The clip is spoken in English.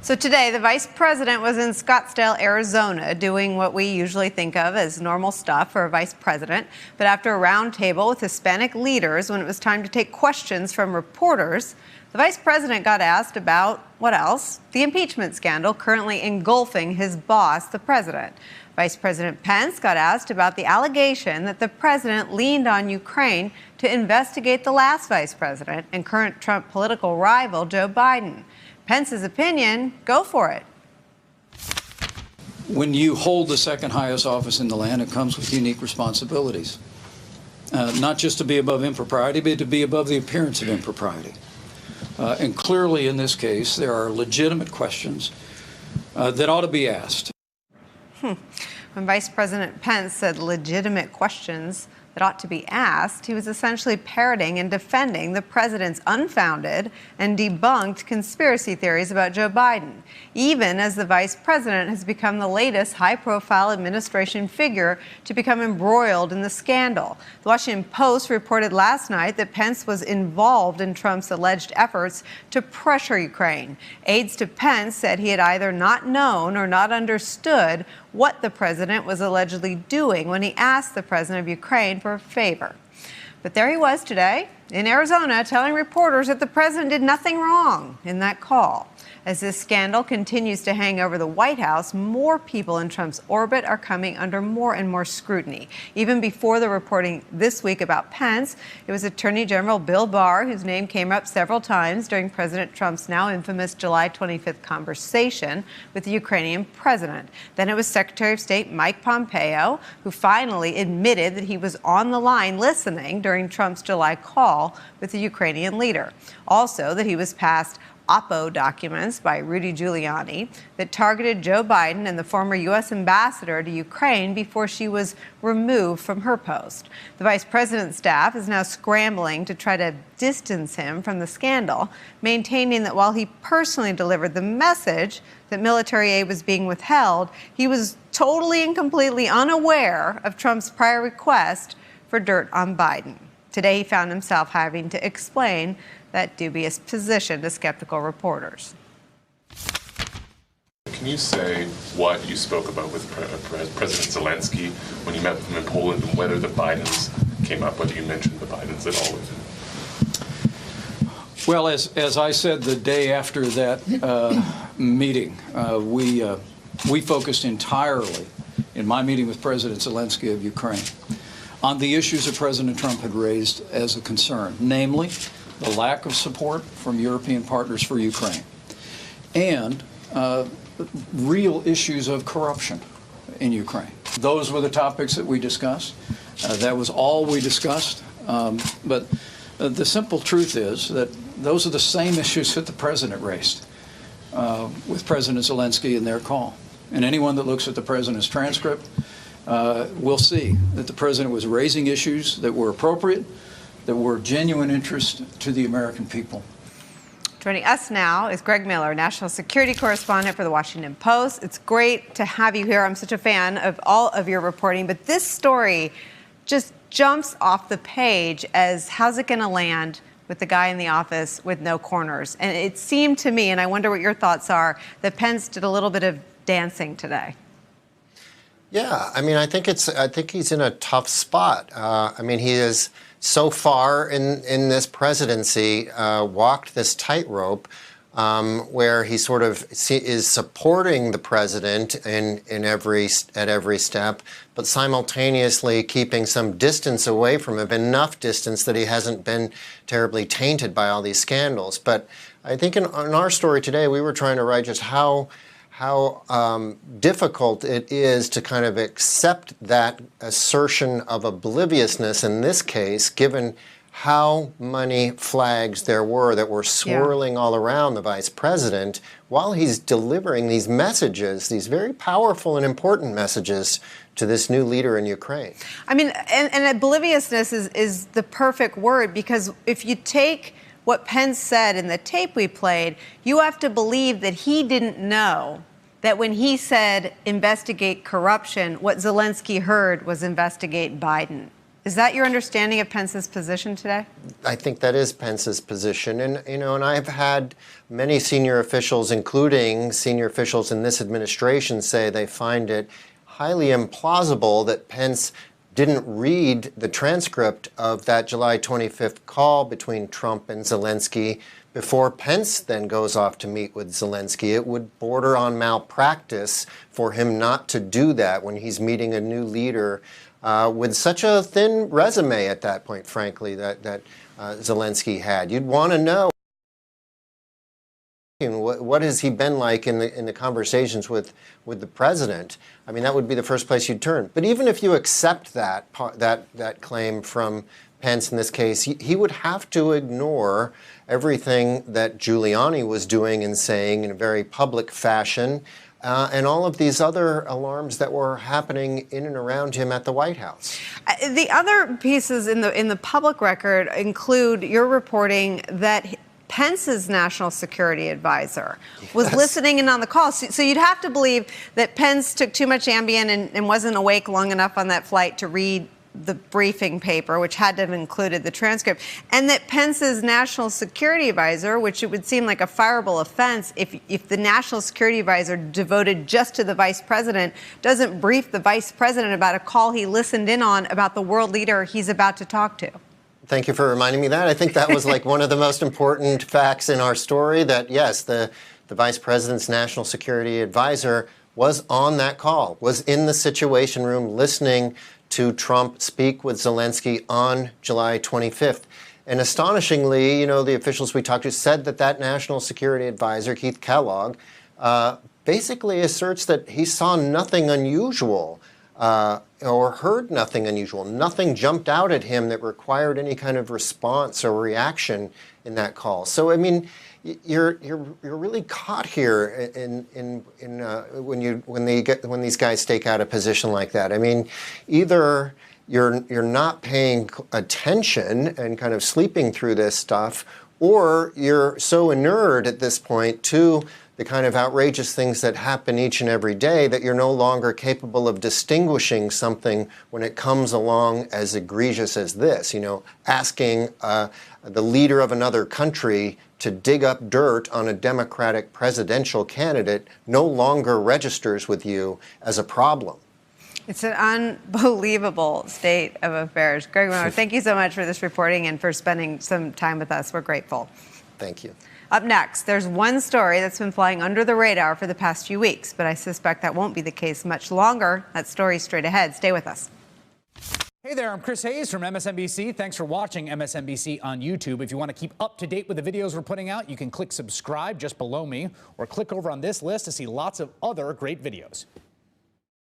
So today, the vice president was in Scottsdale, Arizona, doing what we usually think of as normal stuff for a vice president. But after a roundtable with Hispanic leaders, when it was time to take questions from reporters, the vice president got asked about, what else? The impeachment scandal currently engulfing his boss, the president. Vice President Pence got asked about the allegation that the president leaned on Ukraine to investigate the last vice president and current Trump political rival, Joe Biden. Pence's opinion, go for it. When you hold the second highest office in the land, it comes with unique responsibilities. Not just to be above impropriety, but to be above the appearance of impropriety. And clearly in this case, there are legitimate questions that ought to be asked. When Vice President Pence said legitimate questions that ought to be asked, he was essentially parroting and defending the president's unfounded and debunked conspiracy theories about Joe Biden, even as the vice president has become the latest high-profile administration figure to become embroiled in the scandal. The Washington Post reported last night that Pence was involved in Trump's alleged efforts to pressure Ukraine. Aides to Pence said he had either not known or not understood what the president was allegedly doing when he asked the president of Ukraine for a favor. But there he was today in Arizona telling reporters that the president did nothing wrong in that call. As this scandal continues to hang over the White House, more people in Trump's orbit are coming under more and more scrutiny. Even before the reporting this week about Pence, it was Attorney General Bill Barr, whose name came up several times during President Trump's now infamous July 25th conversation with the Ukrainian president. Then it was Secretary of State Mike Pompeo, who finally admitted that he was on the line listening during Trump's July call with the Ukrainian leader. Also, that he was passed Oppo documents by Rudy Giuliani that targeted Joe Biden and the former U.S. ambassador to Ukraine before she was removed from her post. The vice president's staff is now scrambling to try to distance him from the scandal, maintaining that while he personally delivered the message that military aid was being withheld, he was totally and completely unaware of Trump's prior request for dirt on Biden. Today, he found himself having to explain that dubious position to skeptical reporters. Can you say what you spoke about with President Zelensky when you met with him in Poland, and whether the Bidens came up, whether you mentioned the Bidens at all with him? Well, as I said the day after that meeting, we focused entirely, in my meeting with President Zelensky of Ukraine, on the issues that President Trump had raised as a concern, namely the lack of support from European partners for Ukraine, and real issues of corruption in Ukraine. Those were the topics that we discussed. That was all we discussed. But the simple truth is that those are the same issues that the president raised with President Zelensky in their call. And anyone that looks at the president's transcript will see that the president was raising issues that were appropriate, that were of genuine interest to the American people. Joining us now is Greg Miller, national security correspondent for The Washington Post. It's great to have you here. I'm such a fan of all of your reporting, but this story just jumps off the page as how's it going to land with the guy in the office with no corners? And it seemed to me, and I wonder what your thoughts are, that Pence did a little bit of dancing today. Yeah, I mean, I think he's in a tough spot. I mean, he is so far in this presidency walked this tightrope where he sort of is supporting the president at every step, but simultaneously keeping some distance away from him, enough distance that he hasn't been terribly tainted by all these scandals. But I think in our story today, we were trying to write just how difficult it is to kind of accept that assertion of obliviousness in this case, given how many flags there were that were swirling all around the vice president while he's delivering these messages, these very powerful and important messages to this new leader in Ukraine. I mean, and obliviousness is the perfect word, because if you take what Pence said in the tape we played, you have to believe that he didn't know that when he said investigate corruption, what Zelensky heard was investigate Biden. Is that your understanding of Pence's position today? I think that is Pence's position. And, and I've had many senior officials, including senior officials in this administration, say they find it highly implausible that Pence didn't read the transcript of that July 25th call between Trump and Zelensky before Pence then goes off to meet with Zelensky. It would border on malpractice for him not to do that when he's meeting a new leader with such a thin resume at that point, frankly, that Zelensky had. You'd want to know what has he been like in the conversations with the president. I mean, that would be the first place you'd turn. But even if you accept that claim from Pence in this case, he would have to ignore everything that Giuliani was doing and saying in a very public fashion, and all of these other alarms that were happening in and around him at the White House. The other pieces in the public record include your reporting that Pence's national security advisor was listening in on the call. So you'd have to believe that Pence took too much Ambien and wasn't awake long enough on that flight to read the briefing paper, which had to have included the transcript, and that Pence's national security advisor, which it would seem like a fireable offense if the national security advisor devoted just to the vice president doesn't brief the vice president about a call he listened in on about the world leader he's about to talk to. Thank you for reminding me that. I think that was like one of the most important facts in our story, that yes, the vice president's national security advisor was on that call, was in the Situation Room listening to Trump speak with Zelensky on July 25th. And astonishingly, the officials we talked to said that national security advisor, Keith Kellogg, basically asserts that he saw nothing unusual or heard nothing unusual. Nothing jumped out at him that required any kind of response or reaction in that call. So, I mean, you're really caught here when these guys stake out a position like that. I mean, either you're not paying attention and kind of sleeping through this stuff, or you're so inured at this point to the kind of outrageous things that happen each and every day that you're no longer capable of distinguishing something when it comes along as egregious as this. Asking the leader of another country to dig up dirt on a Democratic presidential candidate no longer registers with you as a problem. It's an unbelievable state of affairs. Greg Monroe, thank you so much for this reporting and for spending some time with us. We're grateful. Thank you. Up next, there's one story that's been flying under the radar for the past few weeks, but I suspect that won't be the case much longer. That story's straight ahead. Stay with us. Hey there, I'm Chris Hayes from MSNBC. Thanks for watching MSNBC on YouTube. If you want to keep up to date with the videos we're putting out, you can click subscribe just below me or click over on this list to see lots of other great videos.